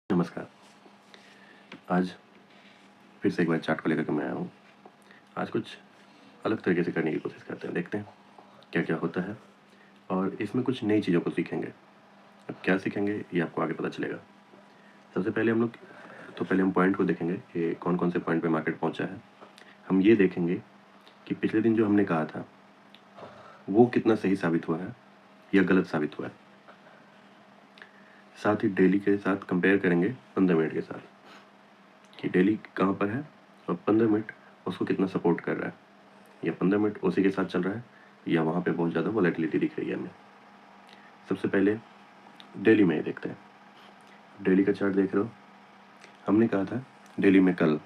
नमस्कार। आज फिर से एक बार चार्ट को लेकर के मैं आया हूँ। आज कुछ अलग तरीके से करने की कोशिश करते हैं, देखते हैं क्या-क्या होता है और इसमें कुछ नई चीज़ों को सीखेंगे। अब क्या सीखेंगे ये आपको आगे पता चलेगा। सबसे पहले पहले हम पॉइंट को देखेंगे कि कौन-कौन से पॉइंट पे मार्केट पहुँचा है। हम ये देखेंगे कि पिछले दिन जो हमने कहा था, वो कितना सही साबित हुआ है या गलत साबित हुआ है। साथ ही डेली के साथ कंपेयर करेंगे 15 मिनट के साथ कि डेली कहाँ पर है और 15 मिनट उसको कितना सपोर्ट कर रहा है, या 15 मिनट उसी के साथ चल रहा है या वहाँ पे बहुत ज़्यादा वॉलेटिलिटी दिख रही है हमें। सबसे पहले डेली में ही देखते हैं। डेली का चार्ट देख रहे हो, हमने कहा था डेली में कल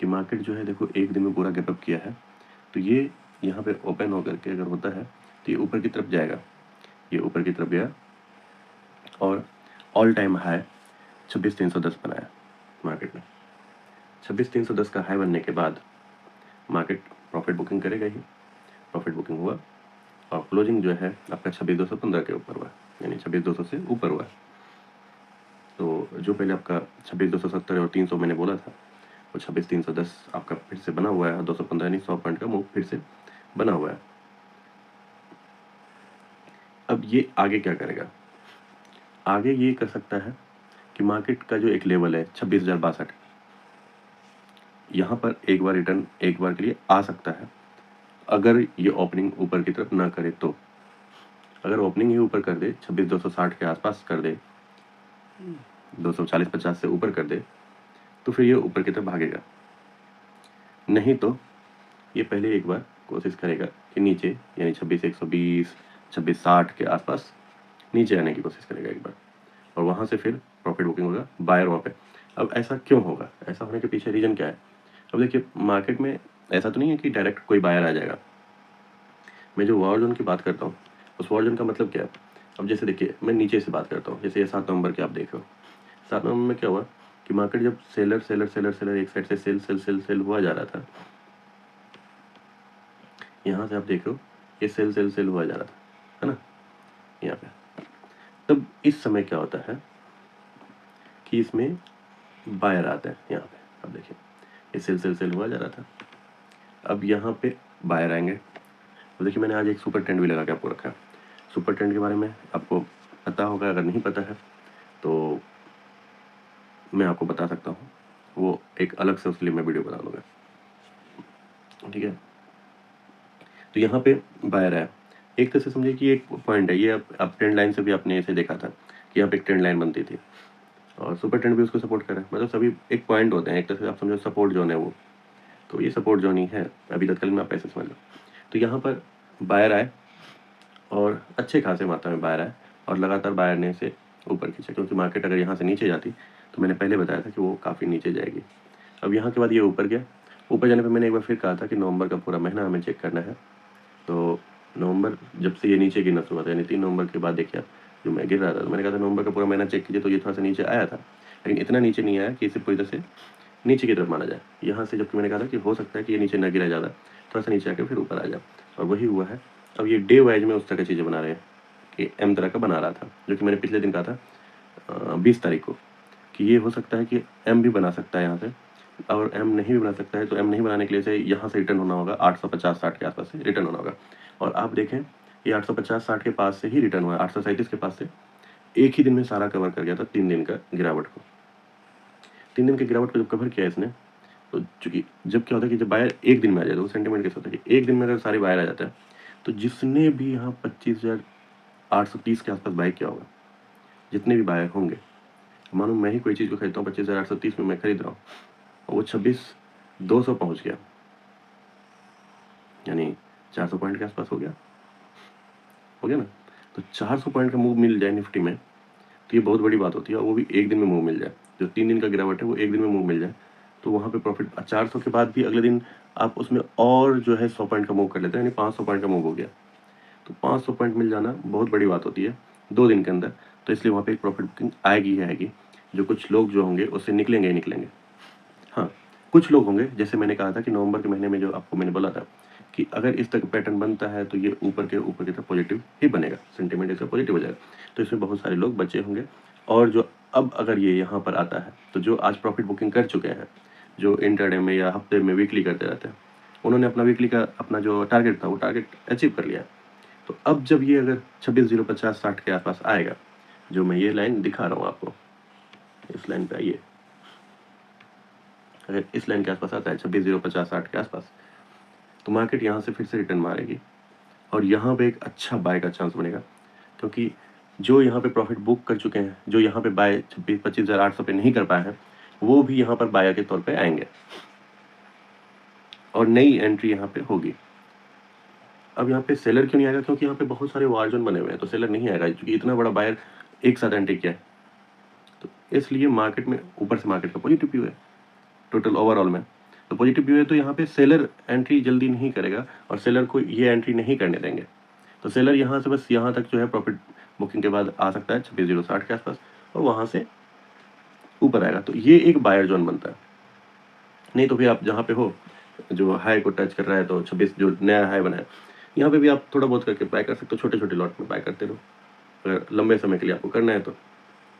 कि मार्केट जो है देखो एक दिन में पूरा गैप अप किया है, तो ये यहाँ पे ओपन होकर के अगर होता है तो ये ऊपर की तरफ जाएगा। ये ऊपर की तरफ गया और ऑल टाइम हाई 26,310 बनाया मार्केट ने। 26,310 का हाई बनने के बाद मार्केट प्रॉफिट बुकिंग करेगा ही। प्रॉफिट बुकिंग हुआ और क्लोजिंग जो है आपका 26,215 के ऊपर हुआ, यानी 26,200 से ऊपर हुआ। तो जो पहले आपका 26,270 और 300 मैंने बोला था, वो 26,310 आपका फिर से बना हुआ है। 215 यानी 100 पॉइंट का मूव फिर से बना हुआ है। अब ये आगे क्या करेगा? आगे ये कर सकता है कि मार्केट का जो एक लेवल है 26,062, यहाँ पर एक बार रिटर्न एक बार के लिए आ सकता है, अगर ये ओपनिंग ऊपर की तरफ ना करे तो। अगर ओपनिंग ही ऊपर कर दे, 26,260 के आसपास कर दे, 240-50 से ऊपर कर दे, तो फिर ये ऊपर की तरफ भागेगा। नहीं तो ये पहले एक बार कोशिश करेगा कि नीचे, यानी 26,120, 26,60 के आसपास नीचे आने की कोशिश करेगा एक बार, और वहाँ से फिर प्रॉफिट बुकिंग होगा, बायर वहाँ पे। अब ऐसा क्यों होगा? ऐसा होने के पीछे रीज़न क्या है? अब देखिए, मार्केट में ऐसा तो नहीं है कि डायरेक्ट कोई बायर आ जाएगा। मैं जो वॉर जोन की बात करता हूँ, उस वॉर जोन का मतलब क्या है? अब जैसे देखिए, मैं नीचे से बात करता हूँ, जैसे ये 7 नवंबर के आप देख रहे हो। 7 नवंबर में क्या हुआ कि मार्केट जब सेलर एक साइड से सेल हुआ जा रहा था, यहाँ से आप देख रहे हो ये सेल हुआ जा रहा था, है ना, यहाँ पे। तब इस समय क्या होता है कि इसमें बायर आते हैं। यहाँ पे अब देखिए, ये सेल हुआ जा रहा था, अब यहाँ पे बायर आएंगे। तो देखिए, मैंने आज एक सुपर ट्रेंड भी लगा के आपको रखा है। सुपर ट्रेंड के बारे में आपको पता होगा, अगर नहीं पता है तो मैं आपको बता सकता हूँ, वो एक अलग से उसके लिए मैं वीडियो बना दूंगा, ठीक है। तो यहाँ पे बायर है, एक तरह से समझिए कि एक पॉइंट है ये। अब ट्रेंड लाइन से भी आपने ऐसे देखा था कि यहाँ पे एक ट्रेंड लाइन बनती थी और सुपर ट्रेंड भी उसको सपोर्ट कर रहा है। मतलब सभी एक पॉइंट होते हैं, एक तरह से आप समझो सपोर्ट जोन है वो। तो ये सपोर्ट जोन ही है अभी तत्कालीन में, आप ऐसे समझ लो। तो यहाँ पर बायर आए और अच्छे खासे मात्रा में बायर आए और लगातार बायर ने इसे ऊपर खींचा, क्योंकि मार्केट अगर यहाँ से नीचे जाती तो मैंने पहले बताया था कि वो काफ़ी नीचे जाएगी। अब यहाँ के बाद ये ऊपर गया। ऊपर जाने पर मैंने एक बार फिर कहा था कि नवंबर का पूरा महीना हमें चेक करना है। तो नवंबर जब से ये नीचे गिरना शुरू हुआ था, यानी 3 नवंबर के बाद देखिए जो मैं गिर रहा था, तो मैंने कहा था नवंबर का पूरा महीना चेक कीजिए, तो ये थोड़ा सा नीचे आया था, लेकिन इतना नीचे नहीं आया कि इसे पूरी तरह से नीचे की तरफ माना जाए। यहाँ से जबकि मैंने कहा था कि हो सकता है कि ये नीचे न गिरा ज़्यादा, थोड़ा सा नीचे आकर फिर ऊपर आ जाए, और वही हुआ है। अब ये डे वाइज में उस तरह की चीज़ें बना रहे हैं कि एम तरह का बना रहा था, जो कि मैंने पिछले दिन कहा था 20 तारीख को, कि ये हो सकता है कि एम भी बना सकता है यहाँ से, और एम नहीं भी बना सकता है तो एम नहीं बनाने के लिए से यहाँ से रिटर्न होना होगा 850-60 के आसपास से रिटर्न होना होगा। और आप देखें, ये 850-60 के पास से ही रिटर्न हुआ है, 837 के पास से एक ही दिन में सारा कवर कर गया था 3 दिन का गिरावट को। 3 दिन के गिरावट को जब कवर किया इसने, तो चूंकि जब क्या होता है कि जब बायर एक दिन में आ जाए तो सेंटीमेंट कैसे होता है कि एक दिन में अगर सारे बायर आ जाता है, तो जिसने भी यहाँ 25,830 के आसपास बाय किया होगा, जितने भी बायर होंगे, मानो मैं ही कोई चीज़ को खरीदता हूँ 25,830 में मैं खरीद रहा हूँ और वो 26,200 पहुँच गया, यानी 400 पॉइंट के आसपास हो गया ना। तो 400 पॉइंट का मूव मिल जाए निफ्टी में, तो ये बहुत बड़ी बात होती है, और वो भी एक दिन में मूव मिल जाए। जो 3 दिन का गिरावट है वो एक दिन में मूव मिल जाए, तो वहाँ पे प्रॉफिट 400 के बाद भी अगले दिन आप उसमें और जो है 100 पॉइंट का मूव कर लेते हैं, यानी 500 पॉइंट का मूव हो गया। तो 500 पॉइंट मिल जाना बहुत बड़ी बात होती है 2 दिन के अंदर। तो इसलिए वहाँ पे एक प्रॉफिट बुकिंग आएगी ही आएगी। जो कुछ लोग जो होंगे उससे निकलेंगे ही निकलेंगे। हाँ, कुछ लोग होंगे, जैसे मैंने कहा था कि नवंबर के महीने में जो आपको मैंने बोला था कि अगर इस तरह पैटर्न बनता है तो ये ऊपर की तरफ पॉजिटिव ही बनेगा, सेंटीमेंट इसका पॉजिटिव हो जाएगा। तो इसमें बहुत सारे लोग बचे होंगे, और जो अब अगर ये यहाँ पर आता है तो जो आज प्रॉफिट बुकिंग कर चुके हैं, जो इंटरडे में या हफ्ते में वीकली करते रहते हैं, उन्होंने अपना वीकली का अपना जो टारगेट था वो टारगेट अचीव कर लिया। तो अब जब ये अगर 26,050-60 के आसपास आएगा, जो मैं ये लाइन दिखा रहा हूँ आपको, इस लाइन पे आइए, अगर इस लाइन के आसपास आता है 26,050-60 के आसपास, तो मार्केट यहाँ से फिर से रिटर्न मारेगी और यहाँ पे एक अच्छा बाय का चांस बनेगा, क्योंकि जो यहाँ पे प्रॉफिट बुक कर चुके हैं, जो यहाँ पे बाय 25,800 पे नहीं कर पाए हैं, वो भी यहाँ पर बायर के तौर पे आएंगे और नई एंट्री यहाँ पे होगी। अब यहाँ पे सेलर क्यों नहीं आएगा? क्योंकि यहाँ पे बहुत सारे वार जोन बने हुए हैं, तो सेलर नहीं आएगा क्योंकि इतना बड़ा बायर एक साथ एंट्री किया है। तो इसलिए मार्केट में ऊपर से मार्केट का पॉजिटिव व्यू है टोटल ओवरऑल में, तो पॉजिटिव व्यू है, तो यहाँ पे सेलर एंट्री जल्दी नहीं करेगा और सेलर को ये एंट्री नहीं करने देंगे। तो सेलर यहाँ से बस यहाँ तक जो है प्रॉफिट बुकिंग के बाद आ सकता है 26,060 के आसपास और वहाँ से ऊपर आएगा, तो ये एक बायर जोन बनता है। नहीं तो फिर आप जहाँ पे हो, जो हाई को टच कर रहा है, तो 26 जो नया हाई बना है, यहाँ पे भी आप थोड़ा बहुत करके बाय कर सकते हो, छोटे छोटे लॉट में बाय करते रहो अगर लंबे समय के लिए आपको करना है तो।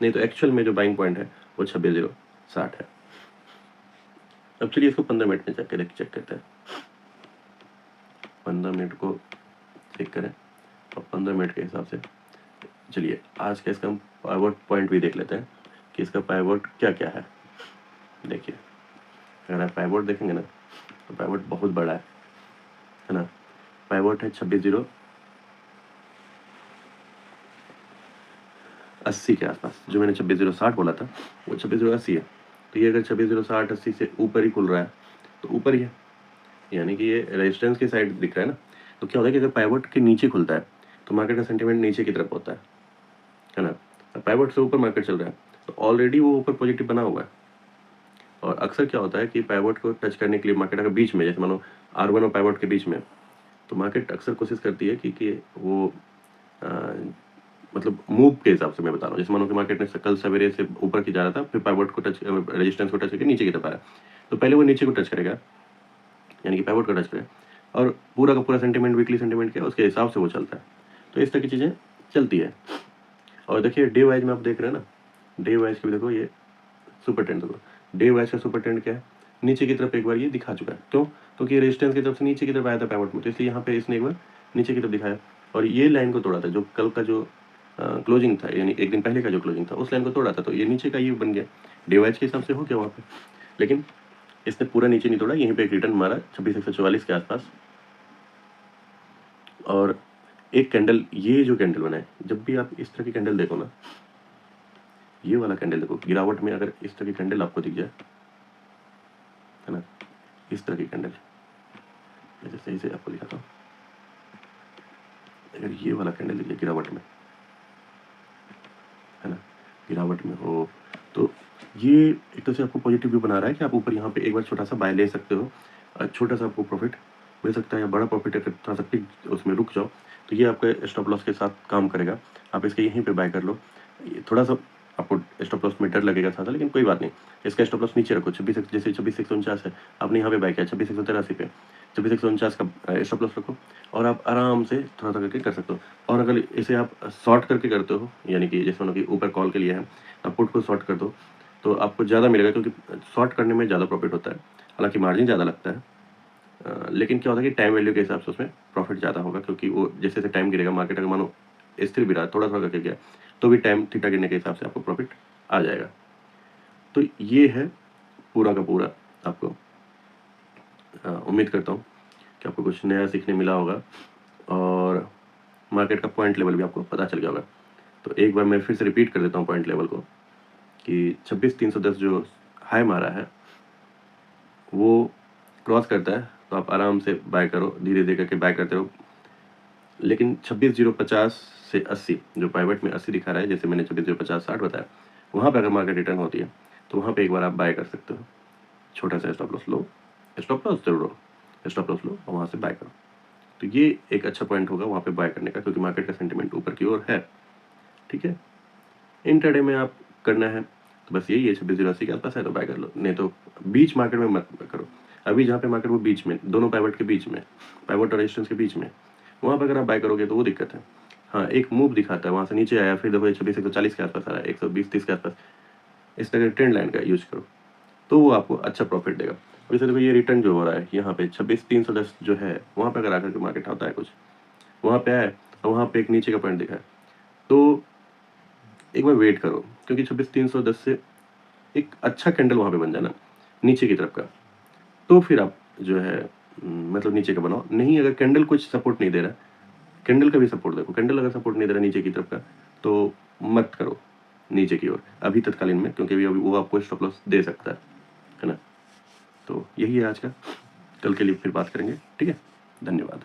नहीं तो एक्चुअल में जो बाइंग पॉइंट है वो 26,060 है। अब चलिए इसको 15 मिनट में चेक करते हैं। 15 मिनट को चेक करें और 15 मिनट के हिसाब से चलिए आज का इसका पाइवट पॉइंट भी देख लेते हैं कि इसका पाइवट क्या क्या है। देखिए, अगर आप पाइवट देखेंगे ना तो पाइवट बहुत बड़ा है ना। पाइवट है 26,080 के आसपास, जो मैंने 26,060 बोला था वो 26,080 है। तो ये अगर 26,060-80 से ऊपर ही खुल रहा है तो ऊपर ही है, यानी कि ये रेजिस्टेंस की साइड दिख रहा है ना। तो क्या होता है कि अगर पाइवट के नीचे खुलता है तो मार्केट का सेंटीमेंट नीचे की तरफ होता है ना। पाइवट से ऊपर मार्केट चल रहा है तो ऑलरेडी वो ऊपर पॉजिटिव बना हुआ है। और अक्सर क्या होता है कि पाइवट को टच करने के लिए मार्केट अगर बीच में, जैसे मानो R1 और पाइवट के बीच में, तो मार्केट अक्सर कोशिश करती है कि वो मतलब मूव के हिसाब से मैं बता रहा हूँ। जैसे मानो कि मार्केट ने कल सवेरे से ऊपर की जा रहा था, फिर पाइवट को टच, रेजिस्टेंस को टच करके नीचे की तरफ आया, तो पहले वो नीचे को टच करेगा, यानी कि पाइवट को टच करेगा, और पूरा का पूरा सेंटीमेंट, वीकली सेंटीमेंट क्या है उसके हिसाब से वो चलता है। तो इस तरह की चीज़ें चलती है। और देखिए डे वाइज में आप देख रहे हैं ना, डे वाइज के भी देखो, ये सुपर ट्रेंड देखो, डे वाइज का सुपर ट्रेंड क्या है, नीचे की तरफ एक बार ये दिखा चुका है। क्यों? क्योंकि रेजिस्टेंस की तरफ से नीचे की तरफ आया था पाइवट में, तो इसलिए यहाँ पे इसने एक बार नीचे की तरफ दिखाया और ये लाइन को तोड़ा था, जो कल का जो क्लोजिंग था, यानी एक दिन पहले का जो क्लोजिंग था, उस लाइन को तोड़ा था, तो ये नीचे का ये बन गया, डे वाइज के हिसाब से हो गया वहाँ पे। लेकिन इसने पूरा नीचे नहीं तोड़ा, यहीं पे एक रिटर्न मारा 26,144 के आसपास। और एक कैंडल, ये जो कैंडल बना है, जब भी आप इस तरह की कैंडल देखो ना, ये वाला कैंडल देखो, गिरावट में अगर इस तरह की कैंडल आपको दिख जाए, है ना, इस तरह की कैंडल, जैसे सही से आपको दिखाता हूँ, अगर ये वाला कैंडल दिख जाए गिरावट में, है ना, गिरावट में हो, तो ये एक तरह से आपको पॉजिटिव व्यू बना रहा है कि आप ऊपर यहाँ पे एक बार छोटा सा बाय ले सकते हो, छोटा सा आपको प्रॉफिट मिल सकता है, या बड़ा प्रॉफिट अगर थोड़ा सा टिक उसमें रुक जाओ तो ये आपके स्टॉप लॉस के साथ काम करेगा। आप इसके यहीं पे बाय कर लो। थोड़ा सा आपको स्टॉप लॉस में डर लगेगा था, लेकिन कोई बात नहीं, इसका स्टॉप लॉस नीचे रखो, 26, जैसे 26,149 है, आपने यहाँ पे बाय किया 26,183 पे, 26,149 का स्टॉप लॉस रखो और आप आराम से थोड़ा सा करके कर सकते हो। और अगर इसे आप शॉर्ट करके करते हो, यानी कि जैसे मानो कि ऊपर कॉल के लिए है, आप पुट को शॉर्ट कर दो तो आपको ज़्यादा मिलेगा, क्योंकि शॉर्ट करने में ज़्यादा प्रॉफिट होता है, हालांकि मार्जिन ज़्यादा लगता है, लेकिन क्या होता है कि टाइम वैल्यू के हिसाब से उसमें प्रॉफिट ज़्यादा होगा, क्योंकि वो जैसे जैसे टाइम गिरेगा, मार्केट अगर मानो स्थिर भी रहा, थोड़ा थोड़ा करके गया, तो भी टाइम थीटा गिरने के हिसाब से आपको प्रॉफिट आ जाएगा। तो ये है पूरा का पूरा। आपको उम्मीद करता हूँ कि आपको कुछ नया सीखने मिला होगा और मार्केट का पॉइंट लेवल भी आपको पता चल गया होगा। तो एक बार मैं फिर से रिपीट कर देता हूँ पॉइंट लेवल को, कि 26,310 जो हाई मारा है वो क्रॉस करता है तो आप आराम से बाय करो, धीरे धीरे करके बाय करते रहो। लेकिन 26,050 से 80, जो प्राइवेट में 80 दिखा रहा है, जैसे मैंने 26,050-60 बताया, वहाँ पर अगर मार्केट रिटर्न होती है तो वहाँ पे एक बार आप बाय कर सकते हो। छोटा सा स्टॉप लॉस लो, स्टॉप लॉस जरूर लो, स्टॉप लॉस लो और वहाँ से बाय करो। तो ये एक अच्छा पॉइंट होगा वहाँ पे बाय करने का, क्योंकि मार्केट का सेंटीमेंट ऊपर की ओर है। ठीक है, इंट्राडे में आप करना है तो बस यही है, 26,080 के आसपास है तो बाय कर लो, नहीं तो बीच मार्केट में मत करो। अभी जहाँ पे मार्केट वो बीच में, दोनों पाइवट के बीच में, पाइवट और रेजिस्टेंस के बीच में, वहाँ पर अगर आप बाय करोगे तो वो दिक्कत है। हाँ, एक मूव दिखाता है, वहाँ से नीचे आया, फिर देखो 26,140 के आसपास आ रहा है, 120-30 के आसपास, इस तरह के ट्रेंड लाइन का यूज करो तो वो आपको अच्छा प्रॉफिट देगा। वैसे देखो ये रिटर्न जो हो रहा है यहाँ पे 26,310 जो है, वहाँ पे अगर आकर के मार्केट आता है कुछ वहाँ पे आए और वहाँ पे एक नीचे का पॉइंट दिखा है तो एक बार वेट करो, क्योंकि 26,310 से एक अच्छा कैंडल वहाँ पे बन जाना नीचे की तरफ का, तो फिर आप जो है मतलब नीचे का बनाओ। नहीं, अगर कैंडल कुछ सपोर्ट नहीं दे रहा, कैंडल का भी सपोर्ट देखो, कैंडल अगर सपोर्ट नहीं दे रहा नीचे की तरफ का तो मत करो नीचे की ओर अभी तत्कालीन में, क्योंकि अभी वो आपको स्टॉप लॉस दे सकता है ना। तो यही है आज का, कल के लिए फिर बात करेंगे, ठीक है, धन्यवाद।